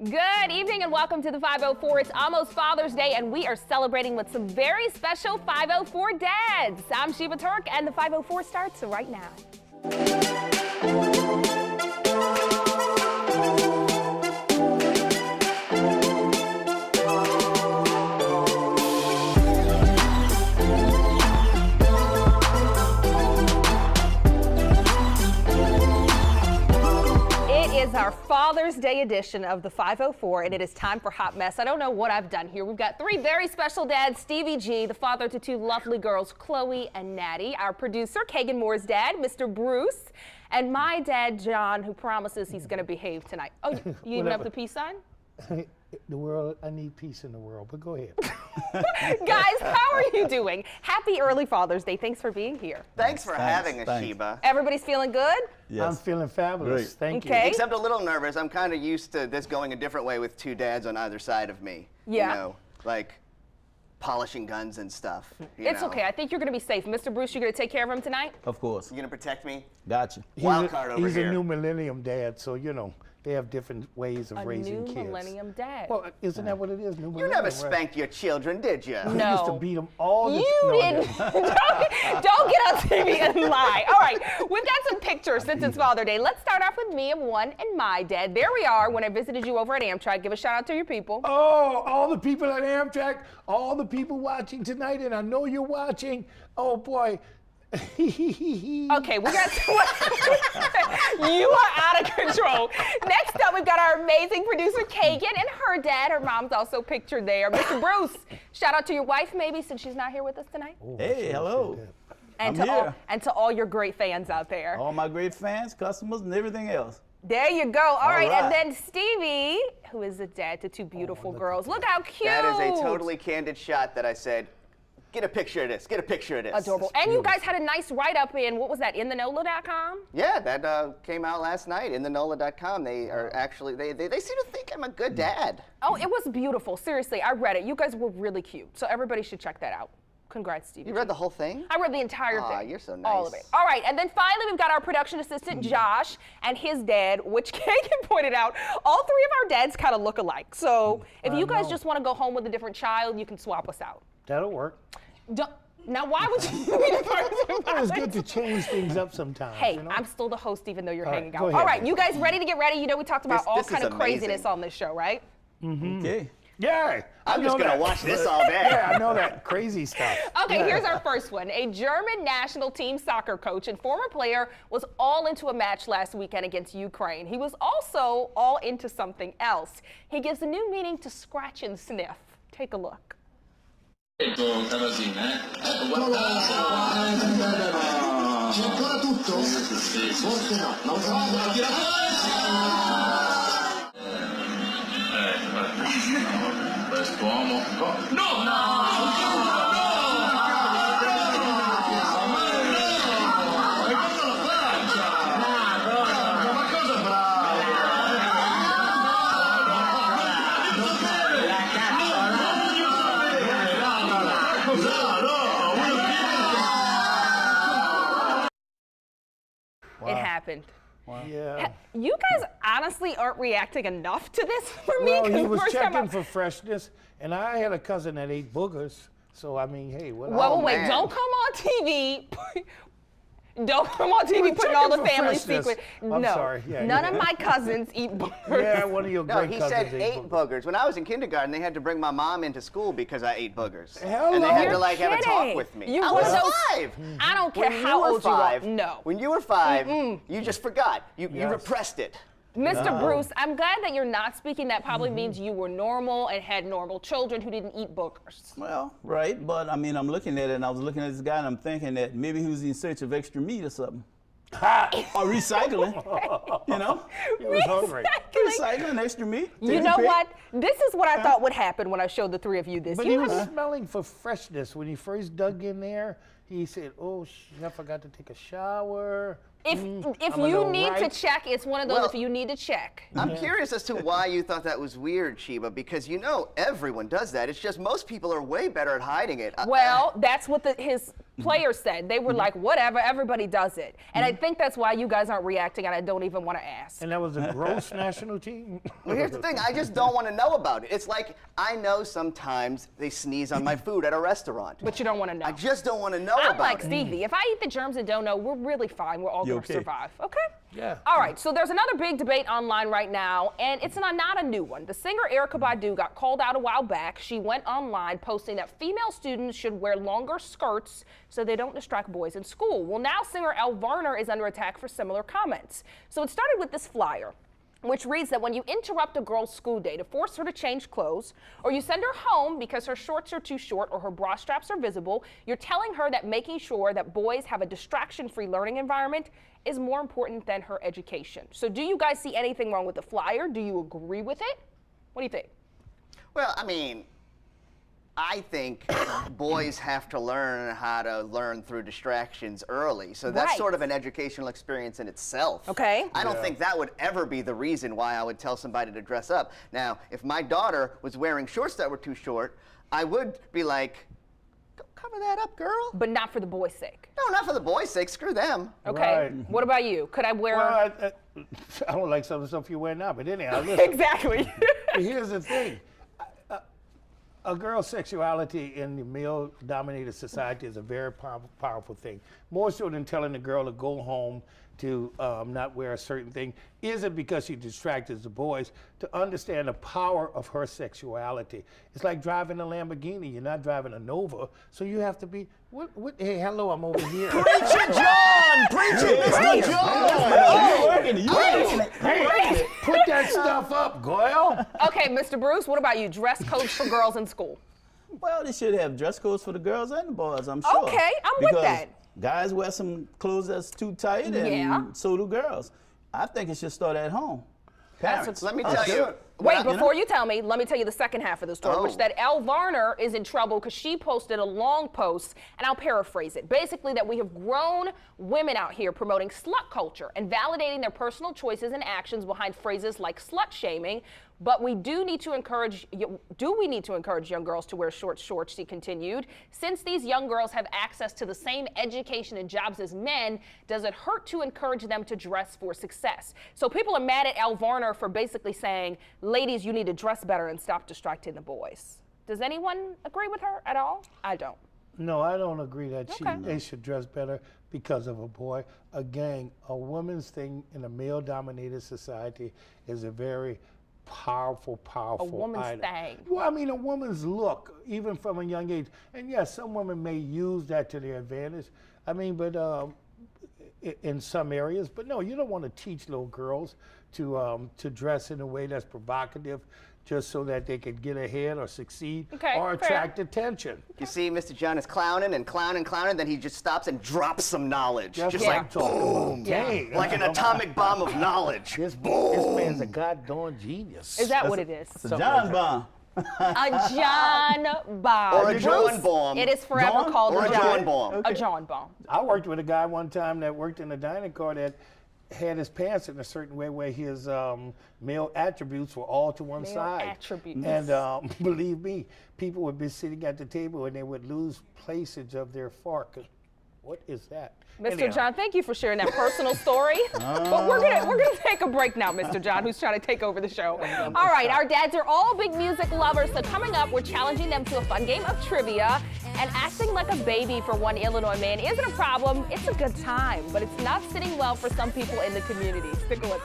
Good evening and welcome to the 504. It's almost Father's Day and we are celebrating with some very special 504 dads. I'm Sheba Turk and the 504 starts right now. It is our Father's Day edition of the 504, and it is time for Hot Mess. I don't know what I've done here. We've got three very special dads, Stevie G, the father to two lovely girls, Chloe and Natty, our producer, Caegan Moore's dad, Mr. Bruce, and my dad, John, who promises he's going to behave tonight. Oh, you even have the peace sign? The world, I need peace in the world, but go ahead. Guys, how are you doing? Happy early Father's Day. Thanks for being here. Thanks for having us, Sheba. Everybody's feeling good? Yes. I'm feeling fabulous. Great. Thank you. Except a little nervous. I'm kind of used to this going a different way with two dads on either side of me. Yeah. You know, like polishing guns and stuff. It's okay. I think you're going to be safe. Mr. Bruce, you're going to take care of him tonight? Of course. You going to protect me? Gotcha. Wild card over here. He's a new millennium dad, so, you know, they have different ways of raising kids. A new millennium dad. Well, isn't that what it is? New millennium, you never spanked your children, did you? No. You used to beat them all the time. You didn't. Don't get on TV and lie. All right, we've got some pictures since it's Father's Day. Let's start off with me of one and my dad. There we are when I visited you over at Amtrak. Give a shout out to your people. Oh, all the people at Amtrak, all the people watching tonight, and I know you're watching. Oh, boy. Okay, we got you are out of control. Next up, we've got our amazing producer, Caegan, and her dad. Her mom's also pictured there. Mr. Bruce, shout out to your wife, maybe, since she's not here with us tonight. Oh, hey, hello. And to all your great fans out there. All my great fans, customers, and everything else. There you go. All right, and then Stevie, who is the dad to two beautiful girls. Look how cute. That is a totally candid shot that I said, get a picture of this. Get a picture of this. Adorable. And you guys had a nice write-up in, what was that, InTheNOLA.com? Yeah, that came out last night, InTheNOLA.com. They are actually, they seem to think I'm a good dad. Oh, it was beautiful. Seriously, I read it. You guys were really cute. So everybody should check that out. Congrats, Stevie. You read the whole thing? I read the entire thing. Aw, you're so nice. All of it. All right, and then finally we've got our production assistant, Josh, and his dad, which Caegan pointed out, all three of our dads kind of look alike. So if you guys just want to go home with a different child, you can swap us out. That'll work. Now, why would you be the person? It's good to change things up sometimes. Hey, you know? I'm still the host even though you're hanging out. Go ahead. All right, you guys ready to get ready? You know we talked about all kind of amazing. craziness on this show, right? Mm-hmm. Okay. Yeah. I'm just going to watch this all day. Yeah, I know that crazy stuff. Okay, here's our first one. A German national team soccer coach and former player was all into a match last weekend against Ukraine. He was also all into something else. He gives a new meaning to scratch and sniff. Take a look. C'è ancora tutto? Forse no. Non so. Quest'uomo. No! It happened. Wow. Yeah. You guys honestly aren't reacting enough to this for me. Well, he was checking for freshness, and I had a cousin that ate boogers, so I mean, hey, what? Well, wait, don't come on TV. Don't come on TV putting all the family secrets. I'm sorry. Yeah, none of my cousins eat boogers. Yeah, one of your great cousins. No, he said ate boogers. When I was in kindergarten, they had to bring my mom into school because I ate boogers. Hello. And they had to You're have a talk with me. You I were was 5. I don't care how old you are. No. When you were 5, you just forgot. You repressed it. Mr. Bruce, I'm glad that you're not speaking. That probably means you were normal and had normal children who didn't eat boogers. Well, right, but I mean, I'm looking at it and I was looking at this guy and I'm thinking that maybe he was in search of extra meat or something. Or recycling, you know? He was hungry. Recycling extra meat. You know what? This is what I thought would happen when I showed the three of you this. But he was smelling for freshness. When he first dug in there, he said, oh, I forgot to take a shower. If you need to check, it's one of those if you need to check. I'm curious as to why you thought that was weird, Sheba, because you know everyone does that. It's just most people are way better at hiding it. Well, that's what his players said. They were like, whatever, everybody does it. And I think that's why you guys aren't reacting, and I don't even want to ask. And that was a gross national team. Well, here's the thing. I just don't want to know about it. It's like I know sometimes they sneeze on my food at a restaurant. But you don't want to know. I just don't want to know I'm about like it. Stevie. If I eat the germs and don't know, we're really fine. We're all You going to okay? survive. Okay? Yeah. All right, so there's another big debate online right now, and it's not a new one. The singer Erykah Badu got called out a while back. She went online posting that female students should wear longer skirts so they don't distract boys in school. Well, now singer VARNER is under attack for similar comments. So it started with this flyer, which reads that when you interrupt a girl's school day to force her to change clothes, or you send her home because her shorts are too short or her bra straps are visible, you're telling her that making sure that boys have a distraction-free learning environment is more important than her education. So do you guys see anything wrong with the flyer? Do you agree with it? What do you think? Well, I mean, I think boys have to learn how to learn through distractions early. So that's Right. sort of an educational experience in itself. Okay. I don't think that would ever be the reason why I would tell somebody to dress up. Now, if my daughter was wearing shorts that were too short, I would be like, go cover that up, girl. But not for the boys' sake. No, not for the boys' sake. Screw them. Okay. Right. What about you? Could I wear? Well, I don't like some of the stuff you wear now, but anyhow, listen. Exactly. Here's the thing. A girl's sexuality in the male-dominated society is a very powerful thing. More so than telling the girl to go home to not wear a certain thing. Isn't because she distracts the boys, to understand the power of her sexuality. It's like driving a Lamborghini. You're not driving a Nova, so you have to be. Hey, hello, I'm over here. Preach it, John! Preach it, Mr. John! You working it. Hey, put that stuff up, girl. Okay, Mr. Bruce, what about you? Dress codes for girls in school. Well, they should have dress codes for the girls and the boys, I'm sure. Okay, I'm with Because that. Guys wear some clothes that's too tight, and Yeah. so do girls. I think it should start at home. Parents. Let me tell you. Wait, before you tell me, let me tell you the second half of the story, Oh. which that VARNER is in trouble because she posted a long post, and I'll paraphrase it. Basically, that we have grown women out here promoting slut culture and validating their personal choices and actions behind phrases like slut shaming. But we do need to encourage young girls to wear short shorts, she continued. Since these young girls have access to the same education and jobs as men, does it hurt to encourage them to dress for success? So people are mad at VARNER for basically saying, ladies, you need to dress better and stop distracting the boys. Does anyone agree with her at all? I don't. No, I don't agree that Okay. they should dress better because of a boy. Again, a woman's thing in a male-dominated society is a very powerful woman's item. thing. Well, I mean, a woman's look, even from a young age. And yes, some women may use that to their advantage. I mean, but in some areas. But no, you don't want to teach little girls to dress in a way that's provocative just so that they could get ahead or succeed Okay, or fair. attract attention. You see, Mr. John is clowning and clowning, then he just stops and drops some knowledge. That's Just what like I'm talking boom. about. Dang, Like an atomic bomb of knowledge. This man's a goddamn genius. Is that what it is? It's a John bomb. A John bomb. Or a John bomb. It is forever John? called Or a John bomb. A John bomb. I worked with a guy one time that worked in a dining car that had his pants in a certain way where his male attributes were all to one Male side. attributes. And believe me, people would be sitting at the table and they would lose places of their fork. What is that? Mr. Anyhow. John, thank you for sharing that personal story. But we're gonna take a break now, Mr. John, who's trying to take over the show. All right, our dads are all big music lovers, so coming up, we're challenging them to a fun game of trivia. And acting like a baby for one Illinois man isn't a problem. It's a good time, but it's not sitting well for some people in the community. Stick with us.